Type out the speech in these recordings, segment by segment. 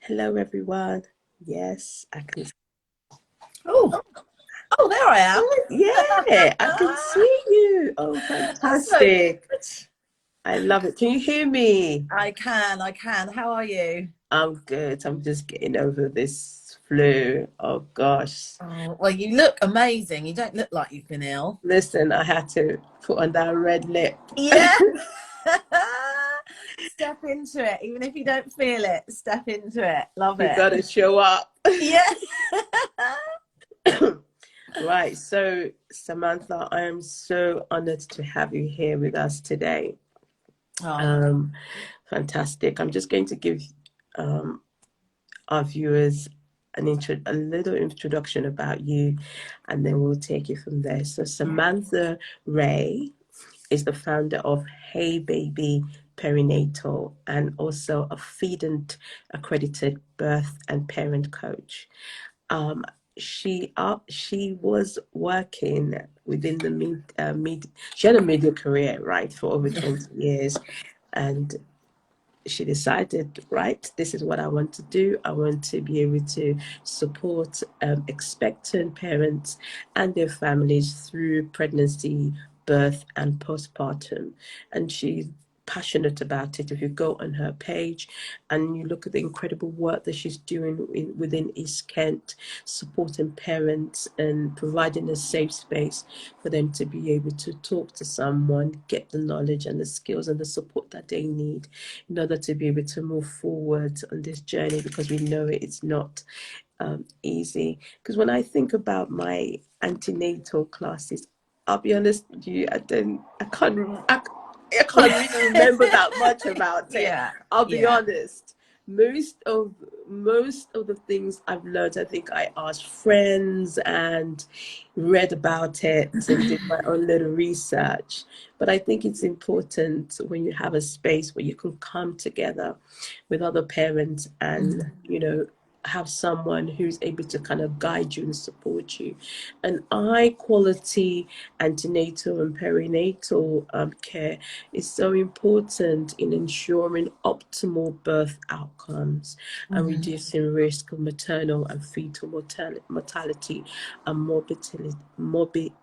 Hello, everyone. Yes, I can. Oh, oh, there I am. Oh, yeah, I can see you. Oh, So fantastic. good. I love it. Can you hear me? I can. How are you? I'm good. I'm just getting over this flu. Oh, gosh. Oh, well, you look amazing. You don't look like you've been ill. Listen, I had to put on that red lip. Yeah. Step into it, even if you don't feel it. Step into it. Love You it. gotta show up. Yeah. Right. So, Samantha, I am so honored to have you here with us today. Oh, Um, Fantastic. I'm just going to give um, our viewers a little introduction about you, and then we'll take it from there. So yeah. Samantha Rae is the founder of Hey Baby Perinatal and also a FEDANT accredited birth and parent coach. Um, she was working within the she had a media career, right, for over Yeah. 20 years, and she decided, right, this is what I want to do. I want to be able to support expectant parents and their families through pregnancy, birth, and postpartum. And she's passionate about it. If you go on her page and you look at the incredible work that she's doing within East Kent, supporting parents and providing a safe space for them to be able to talk to someone, get the knowledge and the skills and the support that they need in order to be able to move forward on this journey, because we know it's not easy. Because when I think about my antenatal classes, I'll be honest with you, I can't really remember that much about it. Yeah. I'll be Yeah. honest. Most of most of the things I've learned, I think I asked friends and read about it and did my own little research. But I think it's important when you have a space where you can come together with other parents and, have someone who's able to kind of guide you and support you. And high quality antenatal and perinatal care is so important in ensuring optimal birth outcomes and Mhm. reducing risk of maternal and fetal mortality and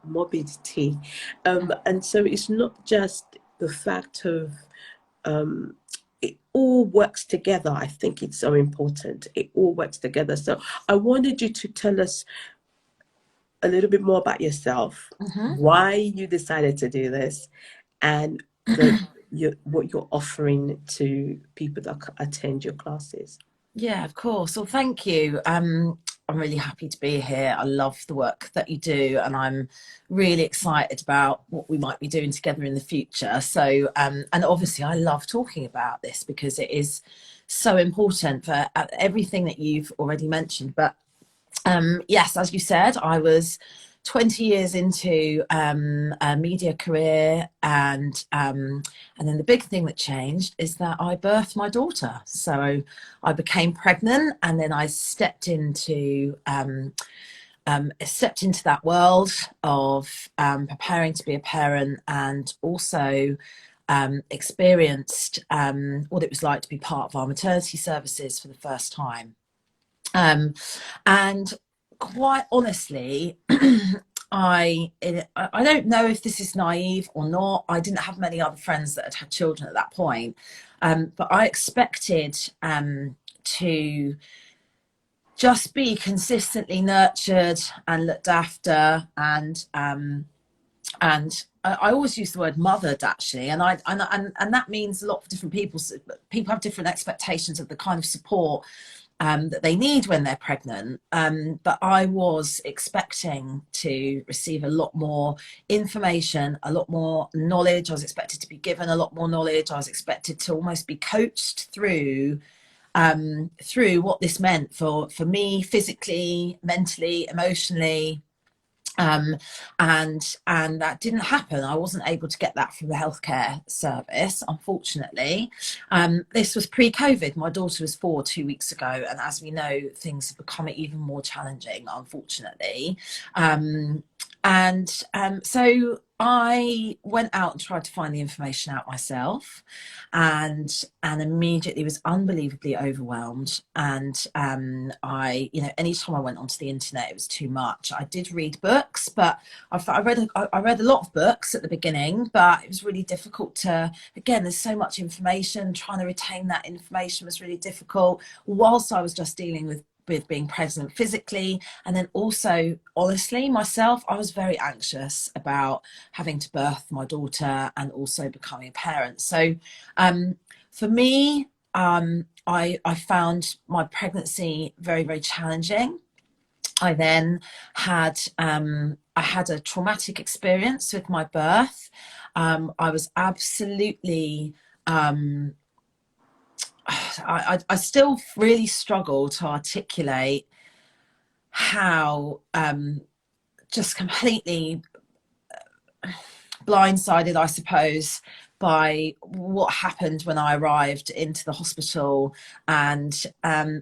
morbidity. And so it's not just the fact of um, it all works together. I think it's so important. It all works together. So I wanted you to tell us a little bit more about yourself, Mhm. why you decided to do this, and what you're offering to people that attend your classes. Yeah, of course. Well, thank you. I'm really happy to be here. I love the work that you do, and I'm really excited about what we might be doing together in the future. So, and obviously, I love talking about this because it is so important for everything that you've already mentioned. But yes, as you said, I was 20 years into a media career, and then the big thing that changed is that I birthed my daughter. So I became pregnant, and then I stepped into that world of preparing to be a parent, and also experienced what it was like to be part of our maternity services for the first time. Um, and quite honestly, I don't know if this is naive or not. I didn't have many other friends that had had children at that point, but I expected to just be consistently nurtured and looked after, and I always use the word mothered, actually, and that means a lot for different people. So people have different expectations of the kind of support that they need when they're pregnant. But I was expecting to receive a lot more information, a lot more knowledge. I was expected to be given a lot more knowledge. I was expected to almost be coached through what this meant for me physically, mentally, emotionally. um, and that didn't happen. I wasn't able to get that from the healthcare service, unfortunately. This was pre-COVID. My daughter was 4 2 weeks ago, and as we know, things have become even more challenging, unfortunately. So I went out and tried to find the information out myself, and immediately was unbelievably overwhelmed. And I, you know, anytime I went onto the internet, it was too much. I did read books, but I read a lot of books at the beginning, but it was really difficult to, again, there's so much information, trying to retain that information was really difficult, whilst I was just dealing with being pregnant physically. And then also, honestly, myself, I was very anxious about having to birth my daughter and also becoming a parent. So for me, I found my pregnancy very, very challenging. I then had I had a traumatic experience with my birth. I was absolutely I still really struggle to articulate how just completely blindsided, I suppose, by what happened when I arrived into the hospital, and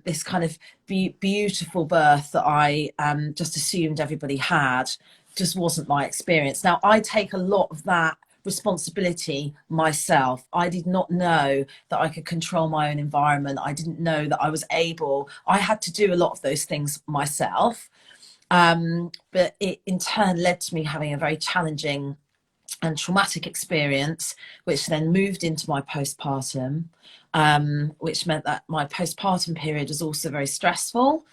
this kind of beautiful birth that I just assumed everybody had just wasn't my experience. Now, I take a lot of that responsibility myself. I did not know that I could control my own environment. I didn't know that I was able, I had to do a lot of those things myself. But it in turn led to me having a very challenging and traumatic experience, which then moved into my postpartum, which meant that my postpartum period was also very stressful.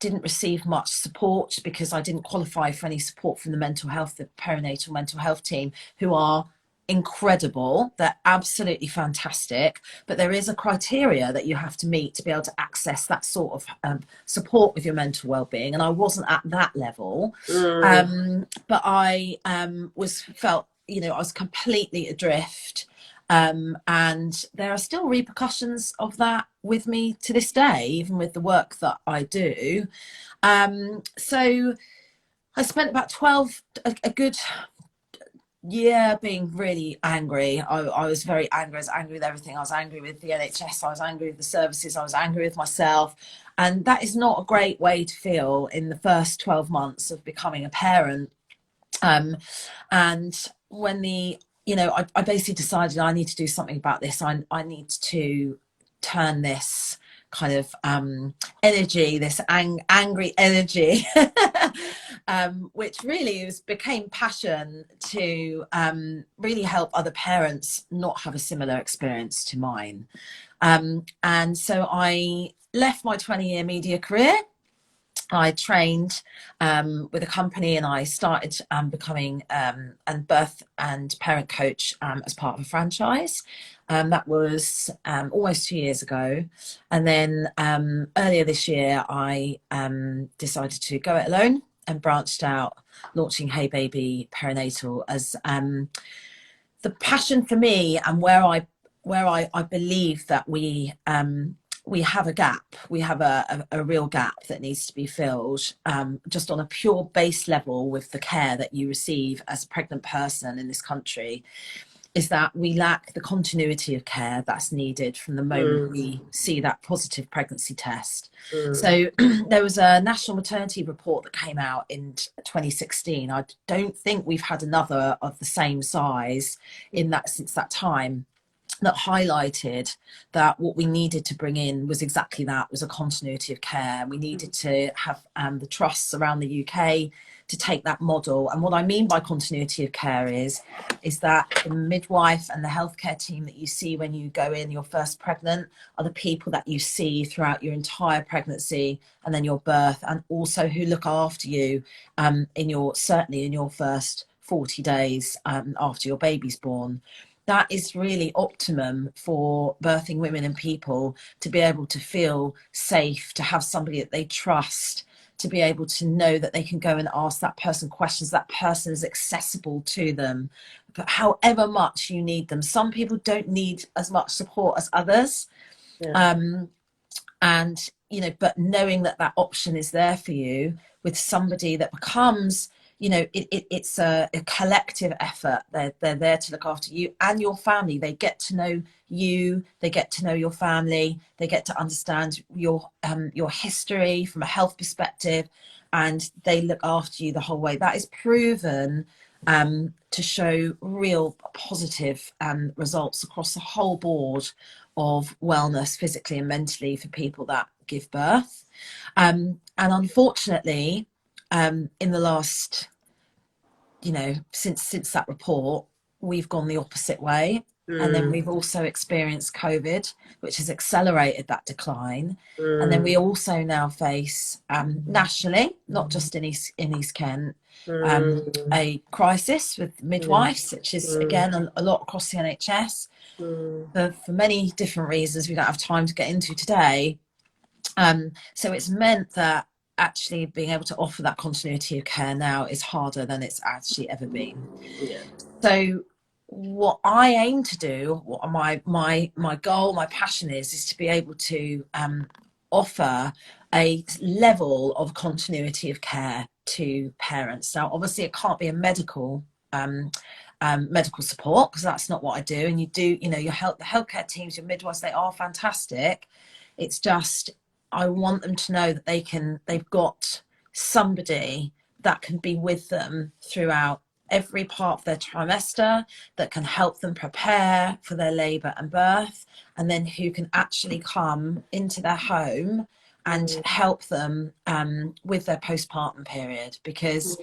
Didn't receive much support because I didn't qualify for any support from the perinatal mental health team, who are incredible. They're absolutely fantastic, but there is a criteria that you have to meet to be able to access that sort of support with your mental well-being, and I wasn't at that level. But I felt, you know, I was completely adrift. And there are still repercussions of that with me to this day, even with the work that I do. So I spent about a good year being really angry. I was very angry. I was angry with everything. I was angry with the NHS. I was angry with the services. I was angry with myself. And that is not a great way to feel in the first 12 months of becoming a parent. And when I basically decided I need to do something about this. I need to turn this kind of energy, this angry energy, which really became passion, to really help other parents not have a similar experience to mine. And so I left my 20-year media career. I trained with a company, and I started becoming a birth and parent coach as part of a franchise. That was almost 2 years ago. And then earlier this year, I decided to go it alone and branched out, launching Hey Baby Perinatal as the passion for me, and where I believe that we have a gap. We have a real gap that needs to be filled, just on a pure base level with the care that you receive as a pregnant person in this country, is that we lack the continuity of care that's needed from the moment we see that positive pregnancy test. So there was a national maternity report that came out in 2016. I don't think we've had another of the same size since that time, that highlighted that what we needed to bring in was exactly that, was a continuity of care. We needed to have the trusts around the UK to take that model. And what I mean by continuity of care is that the midwife and the healthcare team that you see when you go in, you're first pregnant, are the people that you see throughout your entire pregnancy and then your birth, and also who look after you certainly in your first 40 days after your baby's born. That is really optimum for birthing women and people to be able to feel safe, to have somebody that they trust, to be able to know that they can go and ask that person questions, that person is accessible to them, but however much you need them. Some people don't need as much support as others. Yeah. And, but knowing that that option is there for you with somebody that becomes, it's a collective effort. They're there to look after you and your family. They get to know you. They get to know your family. They get to understand your history from a health perspective, and they look after you the whole way. That is proven to show real positive results across the whole board of wellness, physically and mentally, for people that give birth. And unfortunately, in the last, since that report, we've gone the opposite way. And then we've also experienced COVID, which has accelerated that decline. And then we also now face nationally, not just in East Kent, a crisis with midwives, which is again a lot across the NHS for many different reasons we don't have time to get into today. So it's meant that actually being able to offer that continuity of care now is harder than it's actually ever been. Yeah. So what I aim to do, what my goal, my passion is to be able to offer a level of continuity of care to parents. Now, obviously, it can't be a medical support, because that's not what I do. And the healthcare teams, your midwives, they are fantastic. It's just I want them to know that they've got somebody that can be with them throughout every part of their trimester, that can help them prepare for their labour and birth, and then who can actually come into their home and help them with their postpartum period. Because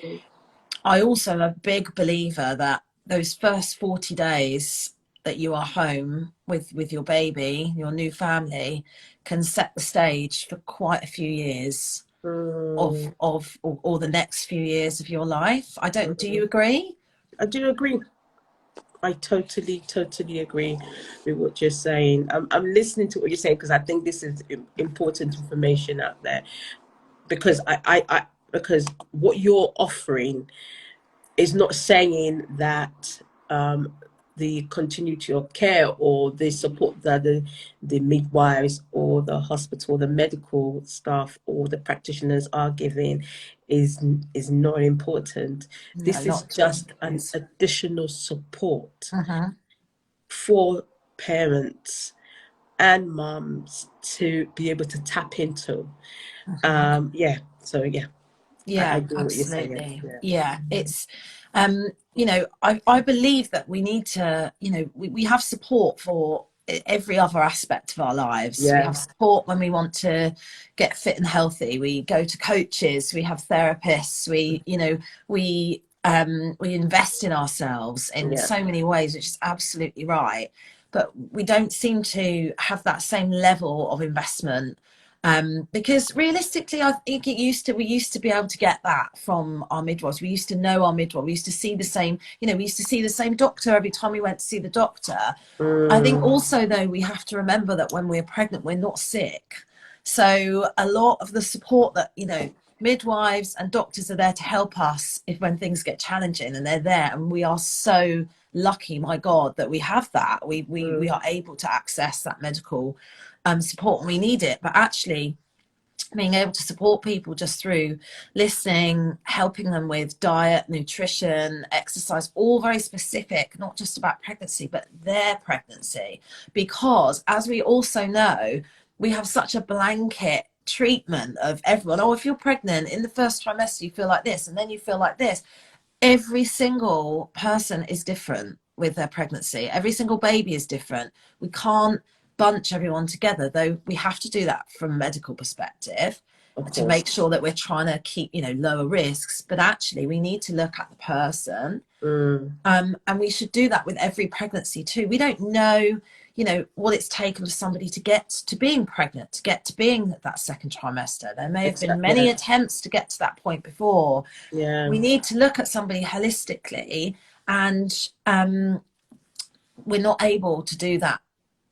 I also am a big believer that those first 40 days that you are home with your baby, your new family, can set the stage for quite a few years of or the next few years of your life. Do you agree? I do agree. I totally agree with what you're saying. I'm listening to what you're saying because I think this is important information out there. Because because what you're offering is not saying that the continuity of care or the support that the midwives or the hospital, the medical staff or the practitioners are giving is not important. No, This is not at all. just an additional support for parents and mums to be able to tap into. Yeah. So yeah. I Yeah, do what you're saying. absolutely. Yeah, it's I believe that we need to, we have support for every other aspect of our lives. We Yeah. have support when we want to get fit and healthy. We go to coaches, we have therapists, we invest in ourselves in so many ways, which is absolutely right. But we don't seem to have that same level of investment. Because realistically, I think we used to be able to get that from our midwives. We used to know our midwife. We used to see the same, we used to see the same doctor every time we went to see the doctor. I think also, though, we have to remember that when we're pregnant, we're not sick. So a lot of the support that, midwives and doctors are there to help us when things get challenging, and they're there. And we are so lucky, my God, that we have that. We are able to access that medical support when we need it. But actually being able to support people just through listening, helping them with diet, nutrition, exercise, all very specific, not just about pregnancy, but their pregnancy. Because as we also know, we have such a blanket treatment of everyone. Oh, if you're pregnant in the first trimester, you feel like this, and then you feel like this. Every single person is different with their pregnancy. Every single baby is different. We can't bunch everyone together, though we have to do that from a medical perspective to make sure that we're trying to keep, lower risks. But actually, we need to look at the person. And we should do that with every pregnancy too. We don't know, what it's taken for somebody to get to being pregnant, to get to being that second trimester. There may have been many attempts to get to that point before. We need to look at somebody holistically, and we're not able to do that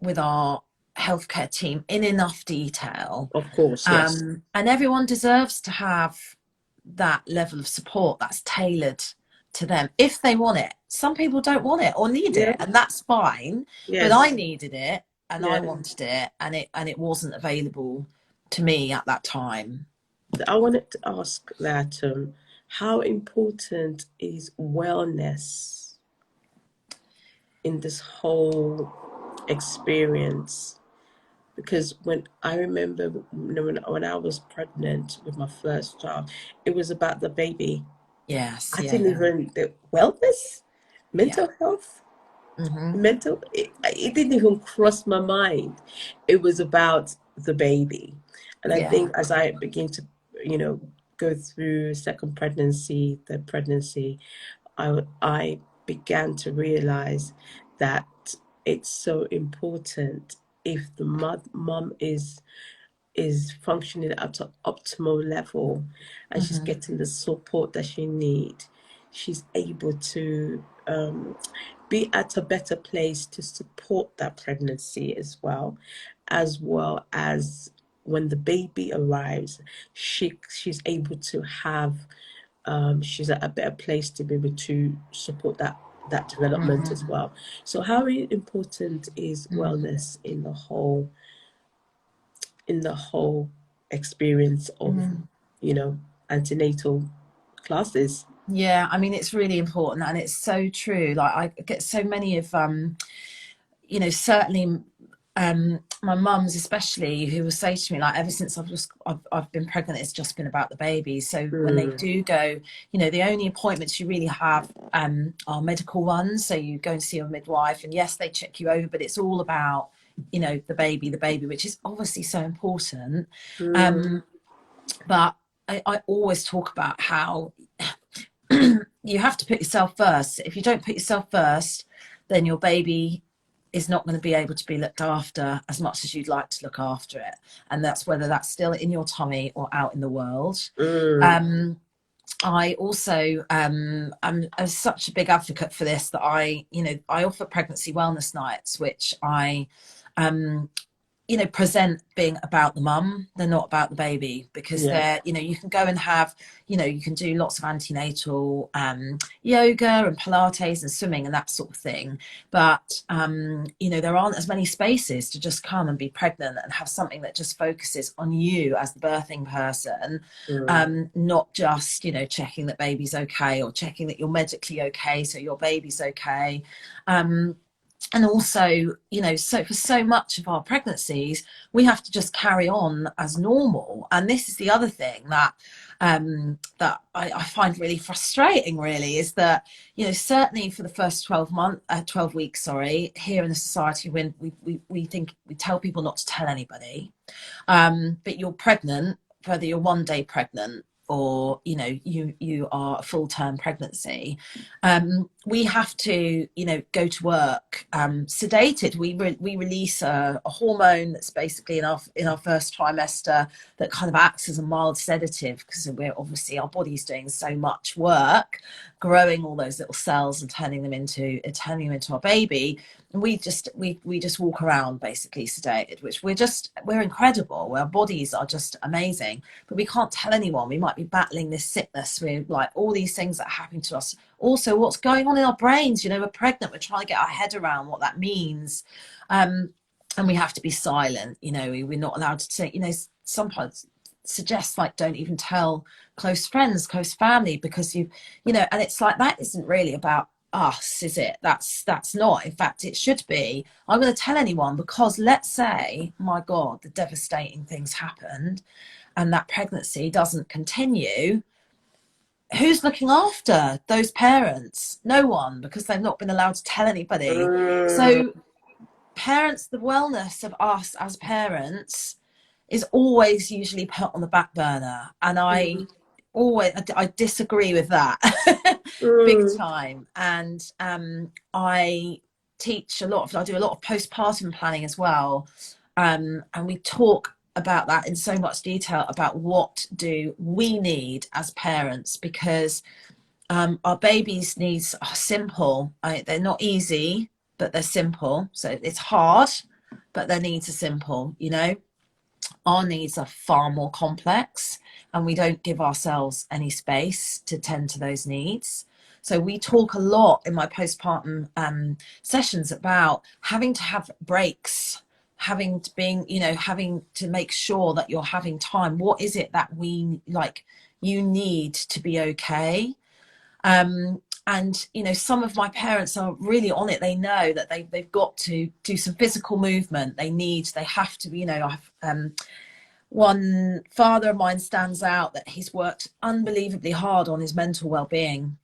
with our healthcare team in enough detail. Of course, yes. And everyone deserves to have that level of support that's tailored to them if they want it. Some people don't want it or need it, and that's fine. But I needed it, and I wanted it, and it wasn't available to me at that time. I wanted to ask that how important is wellness in this whole experience? Because when I remember when I was pregnant with my first child, it was about the baby. Yes. I Yeah. didn't even, the wellness, Yeah. mental health, Hmm. it didn't even cross my mind. It was about the baby. And I Yeah. think as I begin to, you know, go through second pregnancy, third pregnancy, I began to realize that it's so important if the mom is functioning at an optimal level and she's Hmm. getting the support that she needs, she's able to be at a better place to support that pregnancy as well as when the baby arrives, she's able to have she's at a better place to be able to support that development as Hmm. well. So how important is Mm. wellness in the whole experience of, Mm. you know, antenatal classes? Yeah, I mean, it's really important, and it's so true. Like, I get so many of certainly my mums especially, who will say to me, like, ever since I've been pregnant, it's just been about the baby. So when they Mm, do go, the only appointments you really have are medical ones. So you go and see a midwife, and yes, they check you over, but it's all about the baby, which is obviously so important. mm, um but I always talk about how you have to put yourself first. If you don't put yourself first, then your baby is not going to be able to be looked after as much as you'd like to look after it. And that's whether that's still in your tummy or out in the world. mm, Um, I also I'm such a big advocate for this that I offer pregnancy wellness nights, which I um, present being about the mum. They're not about the baby, because yeah. you can go and have, you can do lots of antenatal yoga and Pilates and swimming and that sort of thing. But, there aren't as many spaces to just come and be pregnant and have something that just focuses on you as the birthing person, Mm, not just, checking that baby's okay or checking that you're medically okay, so your baby's okay. And also, so for so much of our pregnancies, we have to just carry on as normal. And this is the other thing that I find really frustrating, really, is that, certainly for the first 12 weeks, sorry, here in the society, when we think, we tell people not to tell anybody, but you're pregnant, whether you're 1 day pregnant or you are a full-term pregnancy, we have to go to work sedated. We release a hormone that's basically in our first trimester, that kind of acts as a mild sedative, because we're obviously, our body's doing so much work growing all those little cells and turning them into our baby. And we just walk around basically sedated, which we're incredible. Our bodies are just amazing, but we can't tell anyone. We might be battling this sickness with, like, all these things that are happening to us. Also, what's going on in our brains? We're pregnant. We're trying to get our head around what that means. And we have to be silent. We're not allowed to say, sometimes suggest, like, don't even tell close friends, close family, because and it's like, that isn't really about us, is it? That's not. In fact, it should be, I'm going to tell anyone, because let's say, my God, the devastating things happened and that pregnancy doesn't continue. Who's looking after those parents? No one, because they've not been allowed to tell anybody. mm, So parents, the wellness of us as parents is always usually put on the back burner, and mm, I disagree with that big mm, time. And I I do a lot of postpartum planning as well, and we talk about that in so much detail, about what do we need as parents, because our babies' needs are simple. They're not easy, but they're simple. So it's hard, but their needs are simple. Our needs are far more complex, and we don't give ourselves any space to tend to those needs. So we talk a lot in my postpartum sessions about having to have breaks, having to make sure that you're having time. What is it that you need to be okay? And some of my parents are really on it. They know that they've got to do some physical movement. They have to, one father of mine stands out that he's worked unbelievably hard on his mental well-being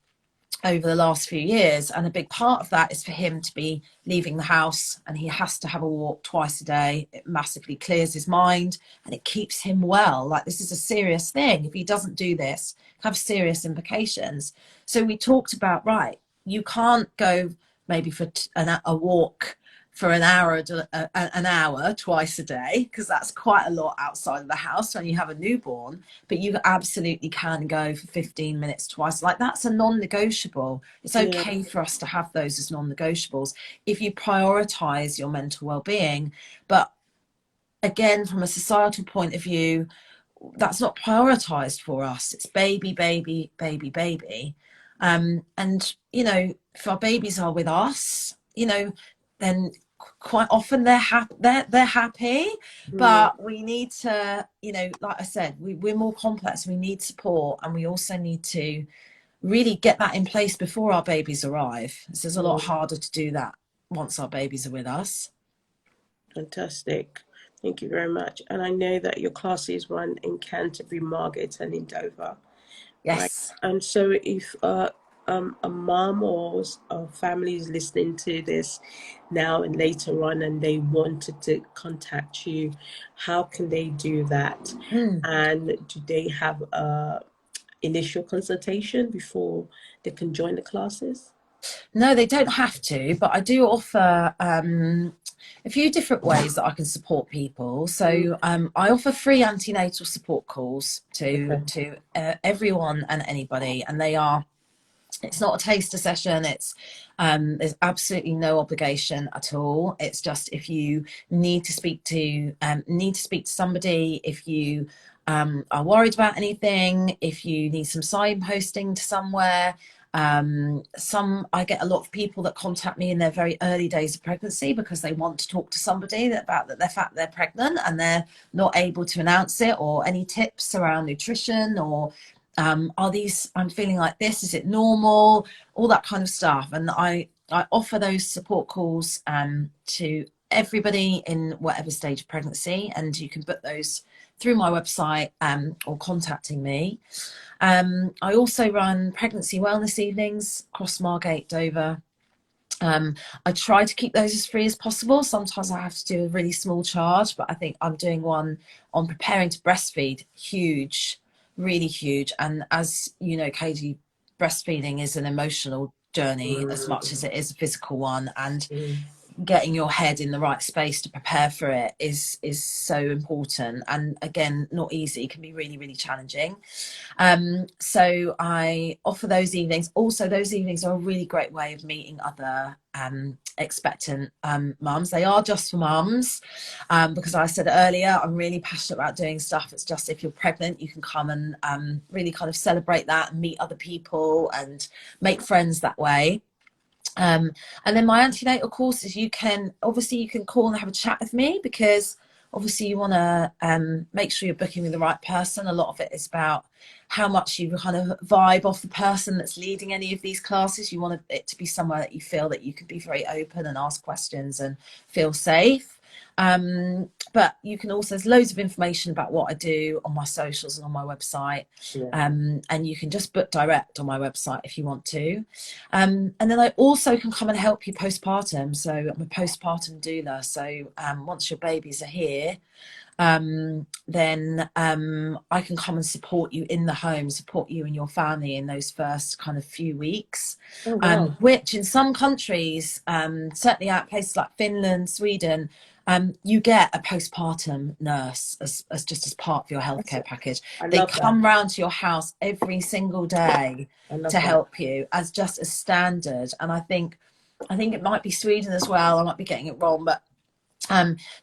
over the last few years, and a big part of that is for him to be leaving the house, and he has to have a walk twice a day. It massively clears his mind and it keeps him well. Like, this is a serious thing. If he doesn't do this, it have serious implications. So we talked about, right, you can't go maybe for a walk for an hour twice a day, because that's quite a lot outside of the house when you have a newborn, but you absolutely can go for 15 minutes twice. Like, that's a non-negotiable. It's okay, yeah, for us to have those as non-negotiables if you prioritize your mental well-being. But again, from a societal point of view, that's not prioritized for us. It's baby, baby, baby, baby. And, you know, if our babies are with us, you know, then quite often they're happy, but we need to, you know, like I said, we're more complex. We need support, and we also need to really get that in place before our babies arrive. So it's a lot harder to do that once our babies are with us. Fantastic. Thank you very much. And I know that your classes run in Canterbury, Margate, and in Dover. Yes. Right. And so if a mom or a family is listening to this now and later on, and they wanted to contact you, how can they do that? And do they have a initial consultation before they can join the classes? No, they don't have to, but I do offer a few different ways that I can support people. So I offer free antenatal support calls to everyone and anybody, and they are, it's not a taster session. It's there's absolutely no obligation at all. It's just if you need to speak to somebody, if you are worried about anything, if you need some signposting to somewhere. I get a lot of people that contact me in their very early days of pregnancy because they want to talk to somebody about the fact they're pregnant and they're not able to announce it, or any tips around nutrition, or I'm feeling like this, is it normal, all that kind of stuff. And I offer those support calls to everybody in whatever stage of pregnancy, and you can book those through my website or contacting me. I also run pregnancy wellness evenings across Margate, Dover. I try to keep those as free as possible. Sometimes I have to do a really small charge, but I think I'm doing one on preparing to breastfeed. Huge, really huge. And as you know, Katie, breastfeeding is an emotional journey as much as it is a physical one. And getting your head in the right space to prepare for it is so important, and again, not easy, can be really, really challenging. So I offer those evenings. Also, those evenings are a really great way of meeting other expectant mums. They are just for mums, because I said earlier, I'm really passionate about doing stuff. It's just, if you're pregnant, you can come and really kind of celebrate that and meet other people and make friends that way. And then my antenatal courses, you can call and have a chat with me, because obviously you want to make sure you're booking with the right person. A lot of it is about how much you kind of vibe off the person that's leading any of these classes. You want it to be somewhere that you feel that you can be very open and ask questions and feel safe. But you can also, there's loads of information about what I do on my socials and on my website. And you can just book direct on my website if you want to. And then I also can come and help you postpartum. So I'm a postpartum doula. So once your babies are here, then I can come and support you in the home, support you and your family in those first kind of few weeks. Which in some countries, certainly at places like Finland, Sweden, you get a postpartum nurse as just as part of your healthcare package. They come round to your house every single day to help you as just a standard. And I think it might be Sweden as well. I might be getting it wrong, but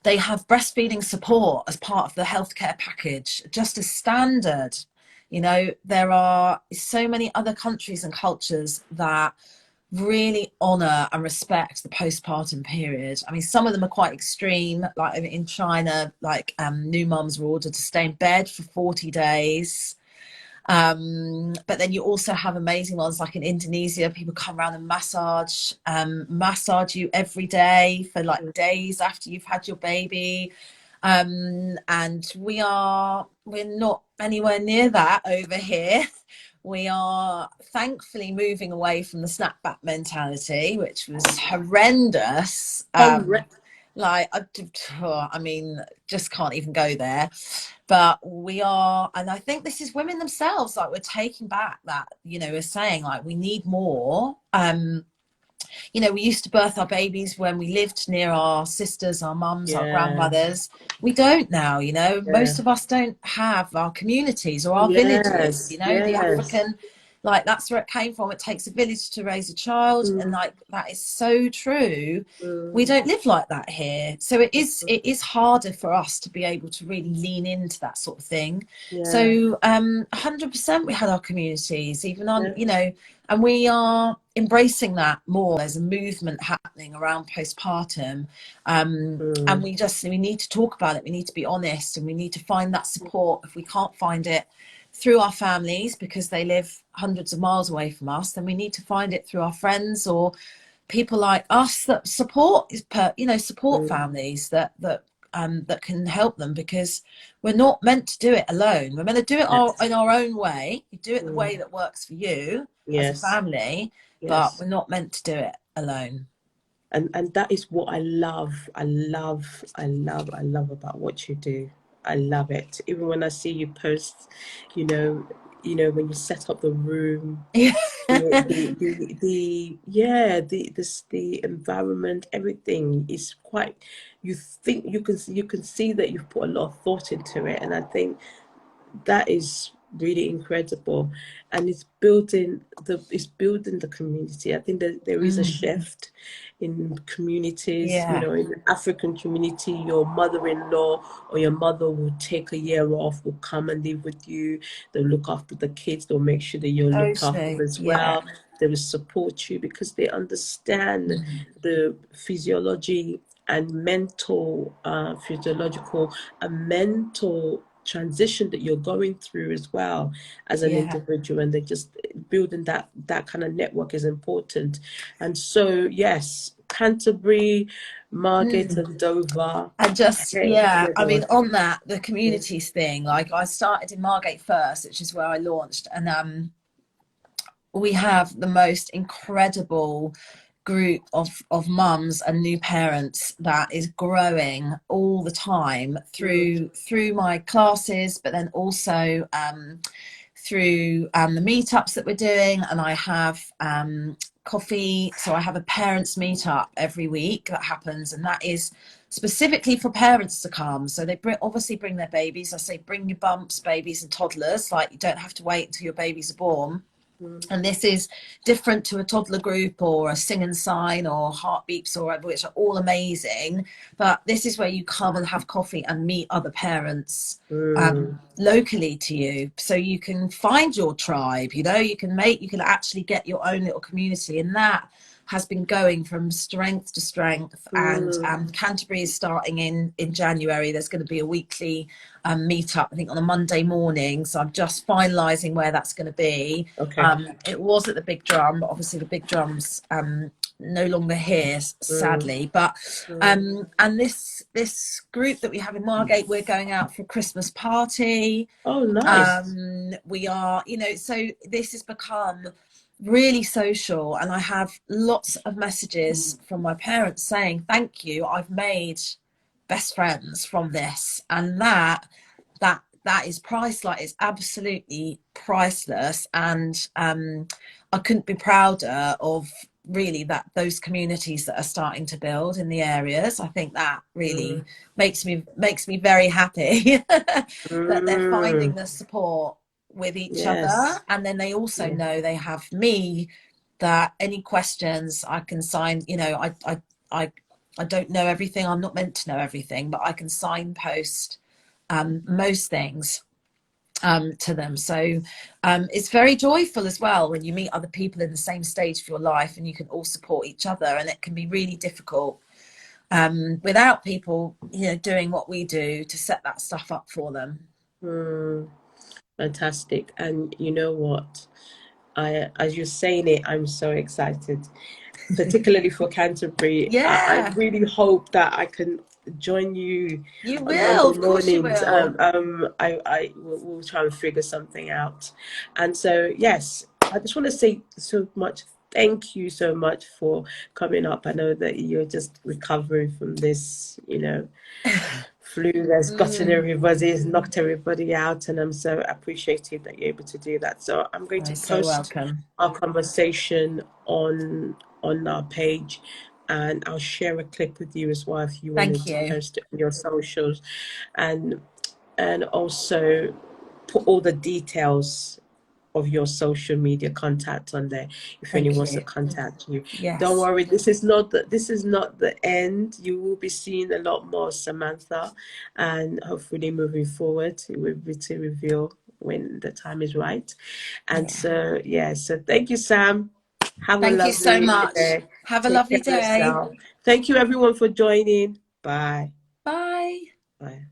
they have breastfeeding support as part of the healthcare package, just as standard. You know, there are so many other countries and cultures that really honour and respect the postpartum period. I mean, some of them are quite extreme, like in China, like new mums were ordered to stay in bed for 40 days. But then you also have amazing ones like in Indonesia, people come around and massage you every day for like days after you've had your baby. And we're not anywhere near that over here. We are thankfully moving away from the snapback mentality, which was horrendous. Like, I mean, just can't even go there. But we are, and I think this is women themselves, like we're taking back that, you know, we're saying like we need more. You know, we used to birth our babies when we lived near our sisters, our mums, our Yes. grandmothers. We don't now, you know, Yeah. most of us don't have our communities or our villages, Yes. you know, the Yes. African, like that's where it came from. It takes a village to raise a child. And Mm, like, that is so true. We mm, don't live like that here. So it is harder for us to be able to really lean into that sort of thing. yeah. So 100% we had our communities, even on, Yeah. you know, and we are embracing that more. There's a movement happening around postpartum, and Mm, we need to talk about it. We need to be honest, and we need to find that support. If we can't find it through our families because they live hundreds of miles away from us, then we need to find it through our friends or people like us that support, support mm, families that can help them, because we're not meant to do it alone. We're meant to do it yes. in our own way. You do it the way Mm, that works for you as a yes. family, but Yes. we're not meant to do it alone. And that is what I love. I love about what you do. I love it. Even when I see you post, you know, when you set up the room, Yeah. the environment, everything is quite, you think you can see that you've put a lot of thought into it. And I think that is really incredible, and it's building the community. I think that there is a Mm, shift in communities. yeah. In the African community, your mother-in-law or your mother will take a year off, will come and live with you. They'll look after the kids, they'll make sure that you're looked after Totally. as Yeah. well. They will support you because they understand Mm, the physiology and physiological and mental transition that you're going through as well as an yeah. individual, and they just building that kind of network is important. And so yes, Canterbury, Margate Mm. and Dover. And just, Hey, yeah, yeah, I go mean, on. on that, the Yeah. communities thing, like I started in Margate first, which is where I launched. And we have the most incredible group of mums and new parents that is growing all the time Mm, through my classes, but then also through the meetups that we're doing. And I have coffee, so I have a parents meetup every week that happens, and that is specifically for parents to come. So they obviously bring their babies. I say bring your bumps, babies and toddlers, like you don't have to wait until your babies are born. mm, And this is different to a toddler group or a sing and sign or heartbeeps, or which are all amazing. But this is where you come and have coffee and meet other parents mm, locally to you, so you can find your tribe. You can actually get your own little community, and that has been going from strength to strength. And mm. Canterbury is starting in January. There's going to be a weekly meet up, I think on a Monday morning. So I'm just finalising where that's going to be. Okay. It was at the Big Drum, but obviously the Big Drum's no longer here, Mm, sadly. But mm. and this group that we have in Margate, we're going out for a Christmas party. Oh, nice. We are, so this has become really social, and I have lots of messages from my parents saying thank you, I've made best friends from this. And that is priceless. It's absolutely priceless. And I couldn't be prouder of really those communities that are starting to build in the areas. I think that Mm, really makes me very happy that they're finding mm. the support with each other. Yes. And then they also Yeah. know they have me, that any questions I can sign, I I don't know everything. I'm not meant to know everything, but I can signpost most things to them. So it's very joyful as well when you meet other people in the same stage of your life and you can all support each other. And it can be really difficult without people, doing what we do to set that stuff up for them. Mm. Fantastic. And you know what? As you're saying it, I'm so excited, particularly for Canterbury. I Yeah. really hope that I can join you You on will, Monday of course you mornings. will. I will try and figure something out. And so, yes, I just want to say so much. Thank you so much for coming up. I know that you're just recovering from this, flu that's gotten Mm, everybody, has knocked everybody out, and I'm so appreciative that you're able to do that. So I'm going to you're so post welcome. our conversation on our page, and I'll share a clip with you as well if you Thank wanted to you. post it on your socials, and also put all the details of your social media contact on there if anyone Thank wants to you. contact you. Don't Yes. worry, this is not the end. You will be seeing a lot more of Samantha, and hopefully moving forward we will be to reveal when the time is right. And Yeah. so so thank you, Sam. Have a Thank you so lovely much. day. Have a Take lovely care of day. yourself. Thank you everyone for joining. Bye. Bye. Bye.